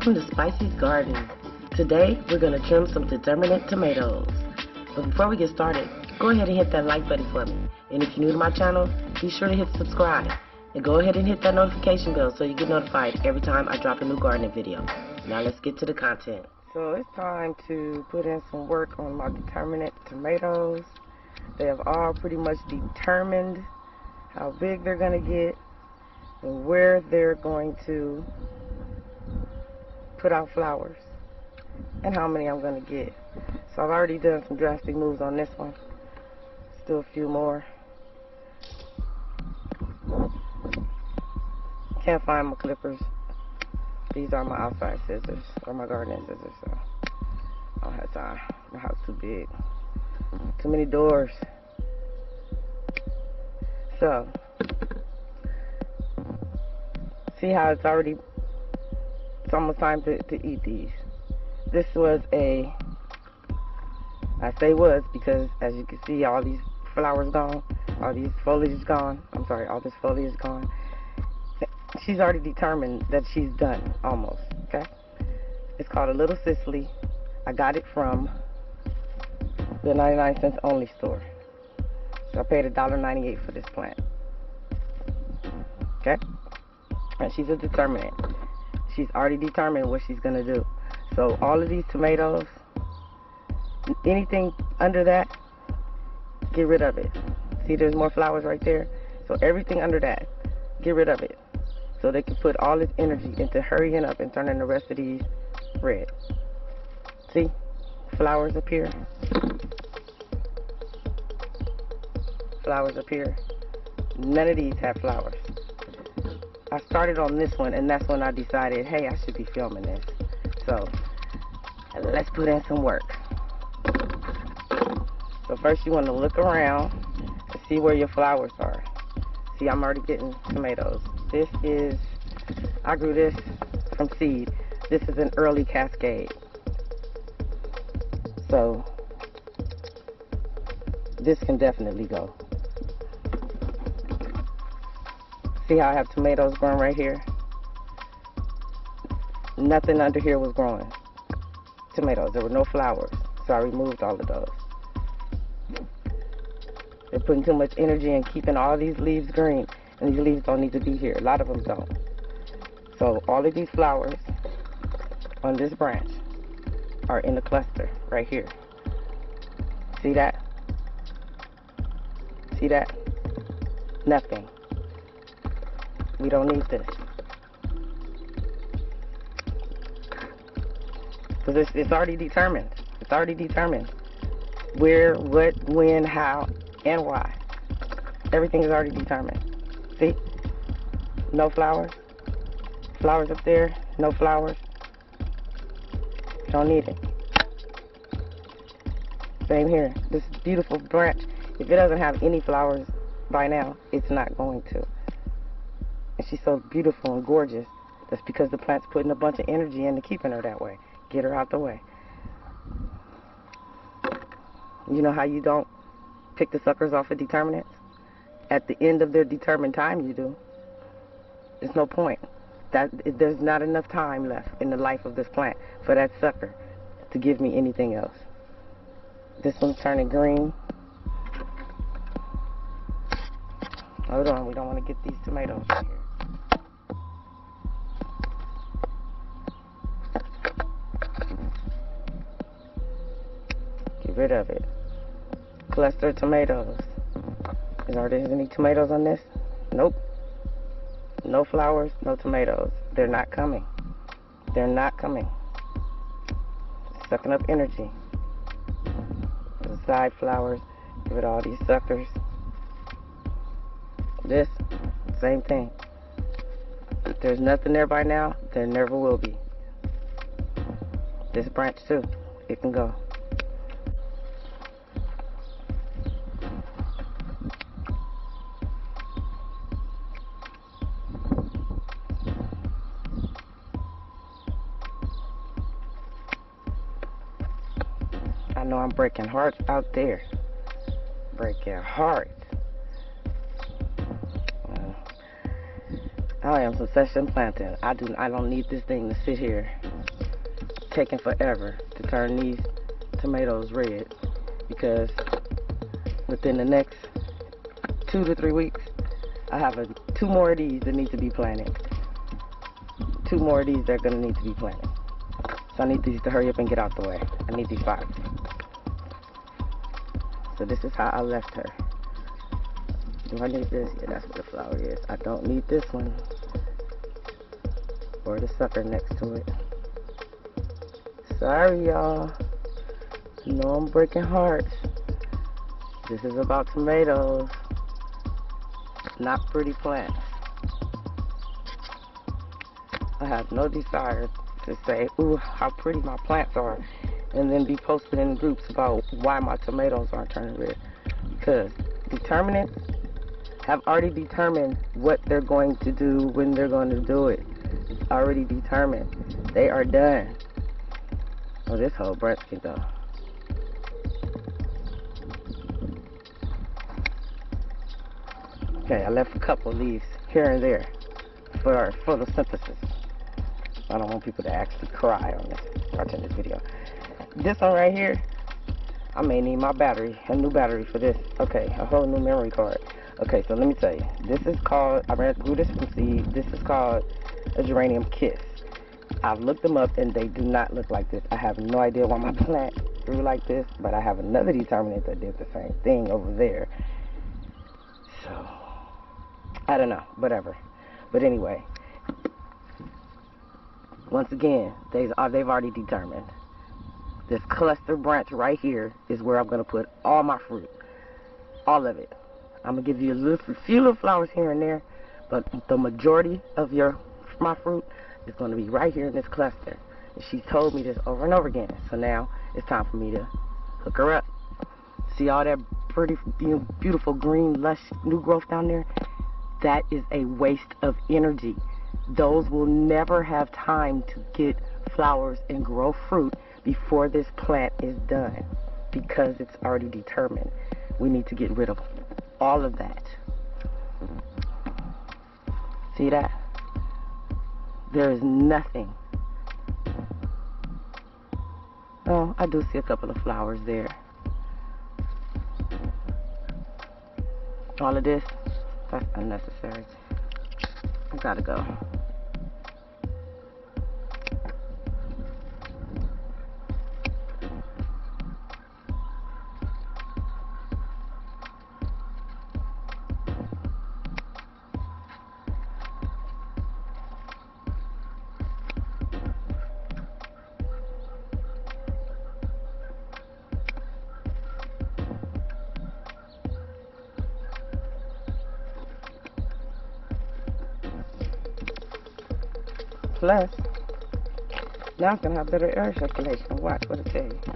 Welcome to Spicey's Garden. Today we're going to trim some Determinate tomatoes. But before we get started, go ahead and hit that like button for me. And if you're new to my channel, be sure to hit subscribe. And go ahead and hit that notification bell so you get notified every time I drop a new gardening video. Now let's get to the content. So it's time to put in some work on my Determinate tomatoes. They have all pretty much determined how big they're going to get and where they're going to put out flowers and how many I'm going to get. So I've already done some drastic moves on this one. Still a few more. Can't find my clippers. These are my outside scissors, or my gardening scissors, so I don't have time. The house too big. Too many doors. So, see how it's almost time to eat these. This was I say was because as you can see, all these flowers gone, all this foliage gone. She's already determined that she's done, almost, okay? It's called a Little Cicely. I got it from the 99 cents only store. So I paid $1.98 for this plant. Okay? And she's a determinate. She's already determined what she's going to do. So all of these tomatoes, anything under that, get rid of it. See, there's more flowers right there. So everything under that, get rid of it. So they can put all this energy into hurrying up and turning the rest of these red. See? Flowers up here. Flowers up here. None of these have flowers. I started on this one, and that's when I decided, hey, I should be filming this. So, let's put in some work. So first you want to look around to see where your flowers are. See, I'm already getting tomatoes. This is, I grew this from seed. This is an early cascade. So, this can definitely go. See how I have tomatoes growing right here? Nothing under here was growing. Tomatoes, there were no flowers. So I removed all of those. They're putting too much energy in keeping all these leaves green. And these leaves don't need to be here. A lot of them don't. So all of these flowers on this branch are in the cluster right here. See that? See that? Nothing. We don't need this. Because it's already determined. It's already determined. Where, what, when, how, and why. Everything is already determined. See? No flowers. Flowers up there. No flowers. Don't need it. Same here. This beautiful branch. If it doesn't have any flowers by now, it's not going to. And she's so beautiful and gorgeous. That's because the plant's putting a bunch of energy into keeping her that way. Get her out the way. You know how you don't pick the suckers off of determinates? At the end of their determined time, you do. There's no point. There's not enough time left in the life of this plant for that sucker to give me anything else. This one's turning green. Hold on, we don't want to get these tomatoes right here. Get rid of it. Cluster of tomatoes. Are there any tomatoes on this? Nope. No flowers, no tomatoes. They're not coming. They're not coming. Sucking up energy. The side flowers. Give it all these suckers. This, same thing. If there's nothing there by now, there never will be. This branch too, it can go. I know I'm breaking hearts out there. Breaking hearts. I am some session planting. I don't need this thing to sit here taking forever to turn these tomatoes red, because within the next 2 to 3 weeks, I have 2 more of these that need to be planted. 2 more of these that are going to need to be planted. So I need these to hurry up and get out the way. I need these 5. So this is how I left her. Do I need this? Yeah, that's what the flower is. I don't need this one. Or the sucker next to it. Sorry, y'all. You know I'm breaking hearts. This is about tomatoes, not pretty plants. I have no desire to say, ooh, how pretty my plants are, and then be posted in groups about why my tomatoes aren't turning red. Because determinates have already determined what they're going to do when they're going to do it. It's already determined. They are done. Oh, this whole branch can go. Okay, I left a couple leaves here and there for photosynthesis. I don't want people to actually cry on this, watching this video. This one right here, I may need my battery, a new battery for this. Okay, a whole new memory card. Okay, so let me tell you. This is called, I grew this from seed. This is called a geranium kiss. I've looked them up and they do not look like this. I have no idea why my plant grew like this, but I have another determinate that did the same thing over there. So, I don't know, whatever. But anyway, once again, they've already determined. This cluster branch right here is where I'm going to put all my fruit. All of it. I'm going to give you a few little flowers here and there, but the majority of my fruit is going to be right here in this cluster. And she's told me this over and over again. So now it's time for me to hook her up. See all that pretty, beautiful green, lush new growth down there? That is a waste of energy. Those will never have time to get flowers and grow fruit before this plant is done, because it's already determined. We need to get rid of all of that. See that? There is nothing. Oh, I do see a couple of flowers there. All of this, that's unnecessary. I gotta go. Plus, now it's going to have better air circulation. Watch what it tells you.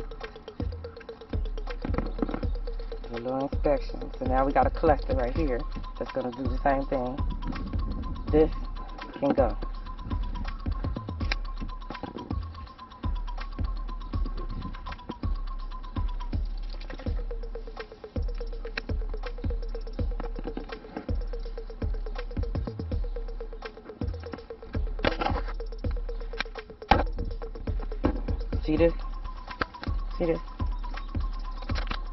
A little inspection. So now we got a cluster right here that's going to do the same thing. This can go. See this? See this?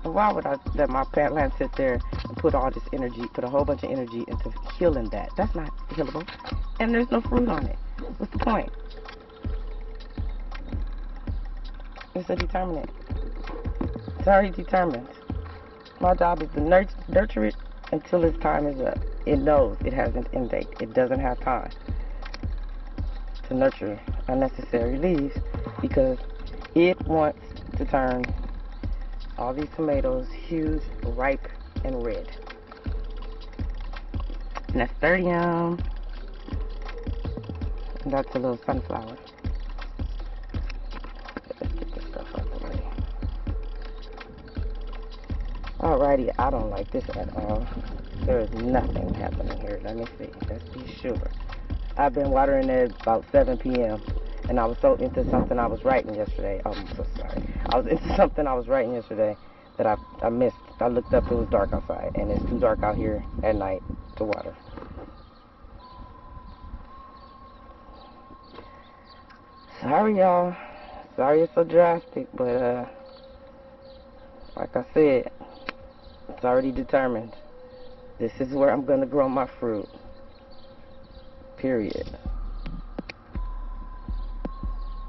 And why would I let my plant land sit there and put all this energy, put a whole bunch of energy into healing that? That's not healable. And there's no fruit on it. What's the point? It's a determinate. It's already determined. My job is to nurture it until its time is up. It knows it has an end date. It doesn't have time to nurture unnecessary leaves, because it wants to turn all these tomatoes huge, ripe, and red. And that's 30 and that's a little sunflower. Let's get this stuff out the way. Alrighty, I don't like this at all. There is nothing happening here. Let me see. Let's be sure. I've been watering it about 7 p.m. and I was so into something I was writing yesterday. Oh, I'm so sorry. I was into something I was writing yesterday that I missed. I looked up, it was dark outside, and it's too dark out here at night to water. Sorry, y'all. Sorry it's so drastic, but like I said, it's already determined. This is where I'm gonna grow my fruit. Period.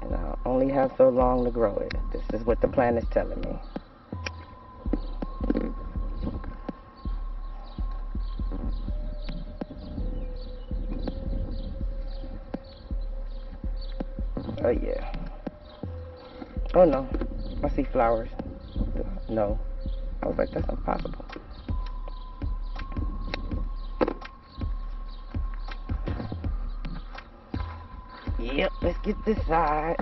And I only have so long to grow it. This is what the plan is telling me. Oh yeah. Oh no. I see flowers. No. I was like, that's impossible. Yep, let's get this side.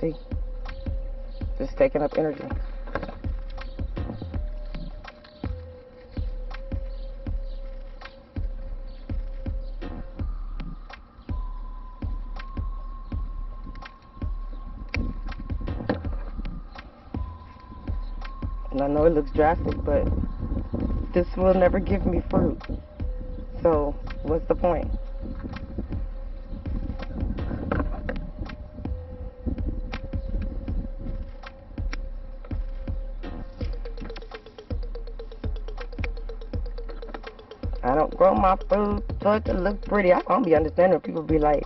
See? Just taking up energy. And I know it looks drastic, but this will never give me fruit. So, what's the point? I don't grow my fruit so it can look pretty. I don't be understanding when people be like,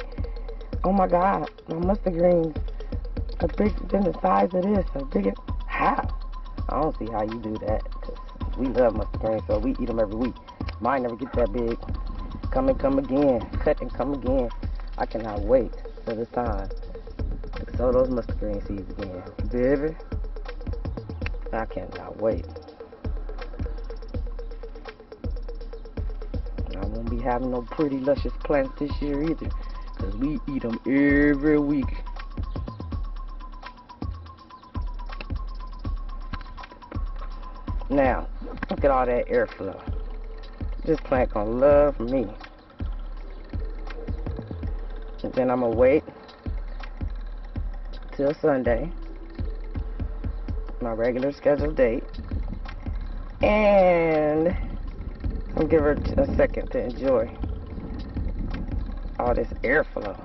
oh my God, my mustard greens are bigger than the size of this, or bigger. How? I don't see how you do that, because we love mustard greens, so we eat them every week. Mine never get that big. Come and come again. Cut and come again. I cannot wait till this time to sow those mustard green seeds again. Baby, I cannot wait. I won't be having no pretty luscious plants this year either, because we eat them every week. Now, look at all that airflow. This plant gonna love me. And then I'm gonna wait till Sunday, my regular scheduled date, and I'll give her a second to enjoy all this airflow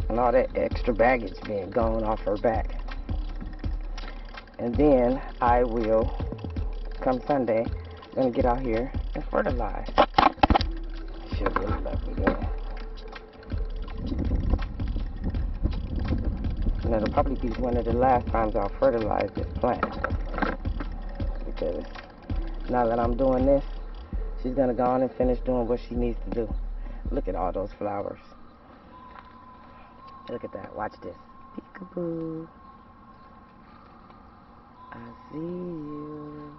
and all that extra baggage being gone off her back. And then I will, come Sunday, gonna get out here and fertilize. She'll really love me then. And it'll probably be one of the last times I'll fertilize this plant, because now that I'm doing this, she's gonna go on and finish doing what she needs to do. Look at all those flowers. Look at that. Watch this. Peekaboo. I see you.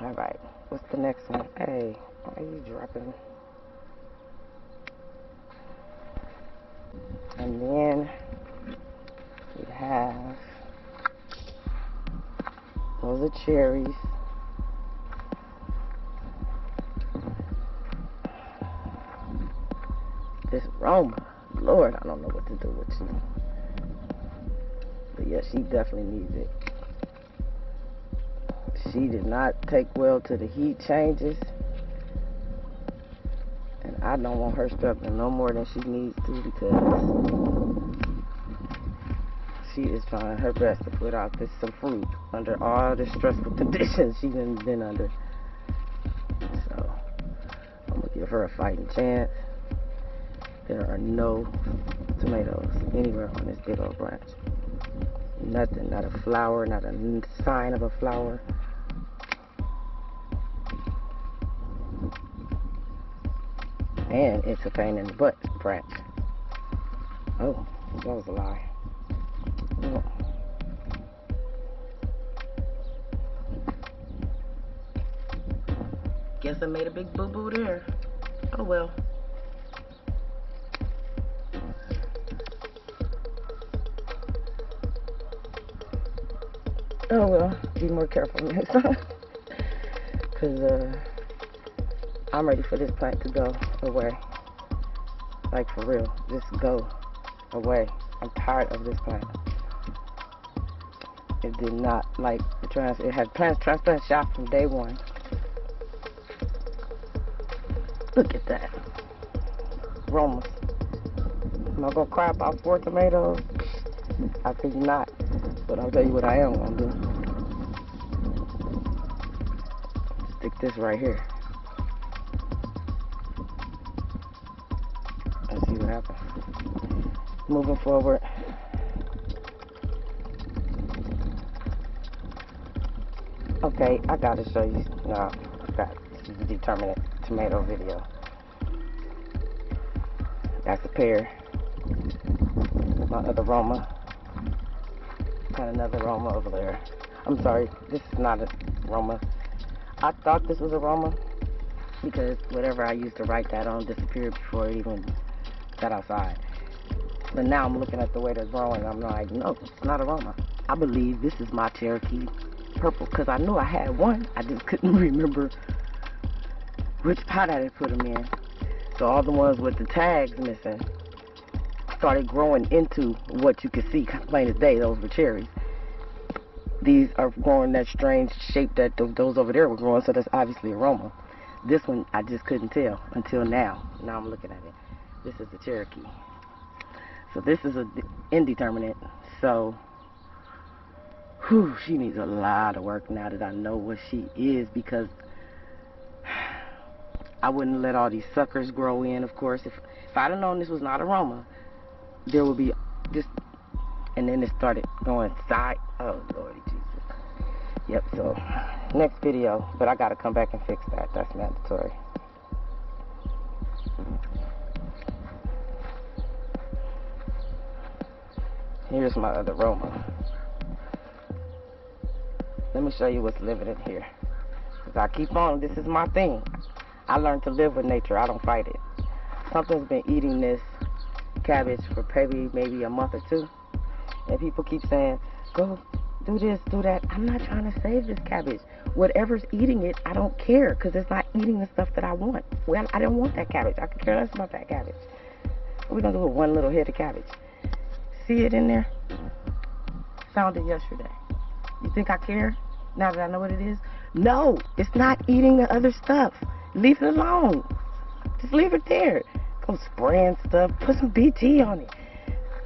Alright, what's the next one? Hey, why are you dropping? And then we have, those are cherries. This Roma, Lord, I don't know what to do with you. But yeah, she definitely needs it. She did not take well to the heat changes, and I don't want her struggling no more than she needs to, because she is trying her best to put out some fruit under all the stressful conditions she's been under. So I'm gonna give her a fighting chance. There are no tomatoes anywhere on this big old branch. Nothing, not a flower, not a sign of a flower. And it's a pain in the butt branch. Oh, that was a lie. Oh. Guess I made a big boo-boo there. Oh well. Oh well, be more careful next time. Because I'm ready for this plant to go away. Like for real, just go away. I'm tired of this plant. It did not like the it had transplant shock from day one. Look at that. aromas. Am I gonna cry about 4 tomatoes? I think not. But I'll tell you what I am gonna do. Stick this right here. Let's see what happens. Moving forward. Okay, I gotta show you. No, I forgot. This is the Determinate tomato video. That's a pear. My other Roma. Got another Roma over there. I'm sorry, this is not a Roma. I thought this was a Roma because whatever I used to write that on disappeared before it even got outside. But now I'm looking at the way they're growing. I'm like, no, it's not a Roma. I believe this is my Cherokee purple because I knew I had one. I just couldn't remember which pot I had put them in. So all the ones with the tags missing started growing into what you could see plain as day. Those were cherries. These are growing that strange shape that those over there were growing, so that's obviously a Roma. This one I just couldn't tell until now. Now I'm looking at it. This is the Cherokee. So this is a indeterminate. So whew, she needs a lot of work now that I know what she is, because I wouldn't let all these suckers grow in, of course. If I'd have known this was not a Roma, there would be this, and then it started going side. Oh, Lordy Jesus. Yep, so next video, but I gotta come back and fix that. That's mandatory. Here's my other Roma. Let me show you what's living in here. Because I keep on, this is my thing. I learned to live with nature. I don't fight it. Something's been eating this cabbage for maybe a month or two. And people keep saying, go do this, do that. I'm not trying to save this cabbage. Whatever's eating it, I don't care, because it's not eating the stuff that I want. Well, I don't want that cabbage. I could care less about that cabbage. What are we going to do with one little head of cabbage? See it in there? Found it yesterday. You think I care now that I know what it is? No, it's not eating the other stuff. Leave it alone. Just leave it there. Go spraying stuff. Put some BT on it.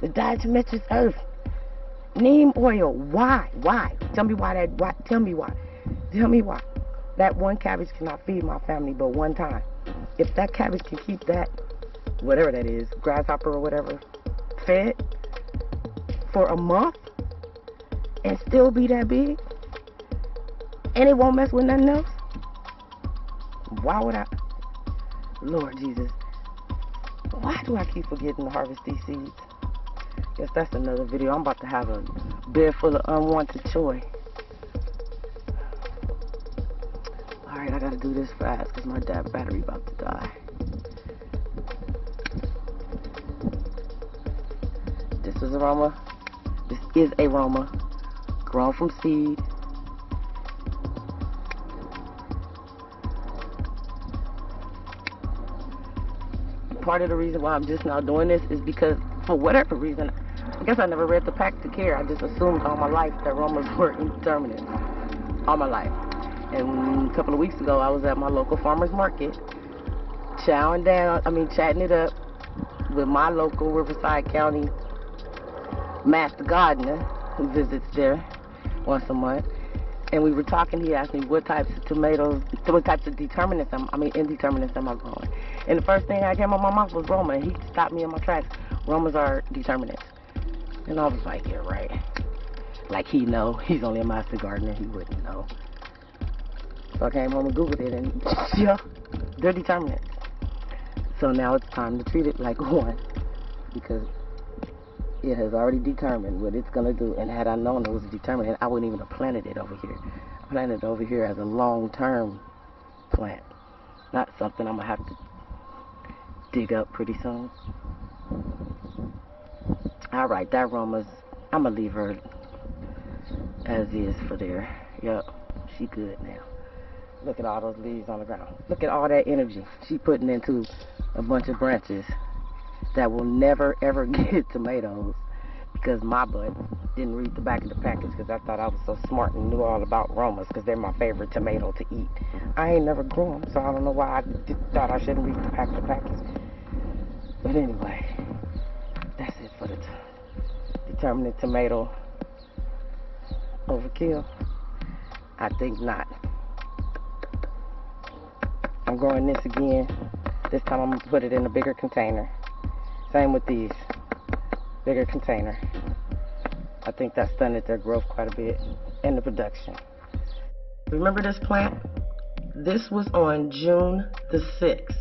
The diatomaceous earth. Neem oil. Why? Why? Tell me why that. Why? Tell me why. Tell me why. That one cabbage cannot feed my family but one time. If that cabbage can keep that, whatever that is, grasshopper or whatever, fed for a month and still be that big, and it won't mess with nothing else, why would I? Lord Jesus, why do I keep forgetting to harvest these seeds? Guess that's another video. I'm about to have a bed full of unwanted joy. Alright, I gotta do this fast because my dad's battery about to die. This is aroma. This is aroma. Grown from seed. Part of the reason why I'm just now doing this is because, for whatever reason, I guess I never read the pack to care. I just assumed all my life that aromas were indeterminate. All my life. And a couple of weeks ago, I was at my local farmer's market, chatting it up with my local Riverside County master gardener who visits there once a month. And we were talking. He asked me what types of tomatoes, what types of indeterminates am I growing. And the first thing that came out of my mouth was Roma. And he stopped me in my tracks. Romas are determinates. And I was like, yeah, right. Like he know. He's only a master gardener. He wouldn't know. So I came home and Googled it, and yeah, they're determinates. So now it's time to treat it like one, because it has already determined what it's going to do. And had I known it was determined, I wouldn't even have planted it over here. I planted it over here as a long-term plant, not something I'm going to have to dig up pretty soon. Alright, that aroma's, I'm going to leave her as is for there. Yep, she good now. Look at all those leaves on the ground. Look at all that energy she putting into a bunch of branches that will never ever get tomatoes, because my butt didn't read the back of the package because I thought I was so smart and knew all about aromas because they're my favorite tomato to eat. I ain't never grew them, so I don't know why I thought I shouldn't read the back of the package. But anyway, that's it for the Determinate tomato overkill. I think not. I'm growing this again. This time I'm going to put it in a bigger container. Same with these. Bigger container. I think that stunted their growth quite a bit and the production. Remember this plant? This was on June the 6th.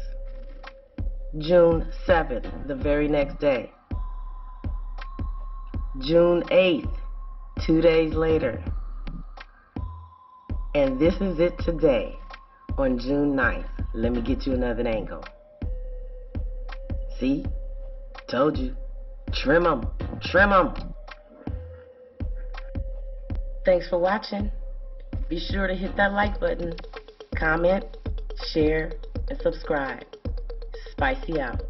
June 7th, the very next day. June 8th, 2 days later. And this is it today, on June 9th. Let me get you another angle. See? Told you. Trim them. Trim them. Thanks for watching. Be sure to hit that like button, comment, share, and subscribe. Spicey out.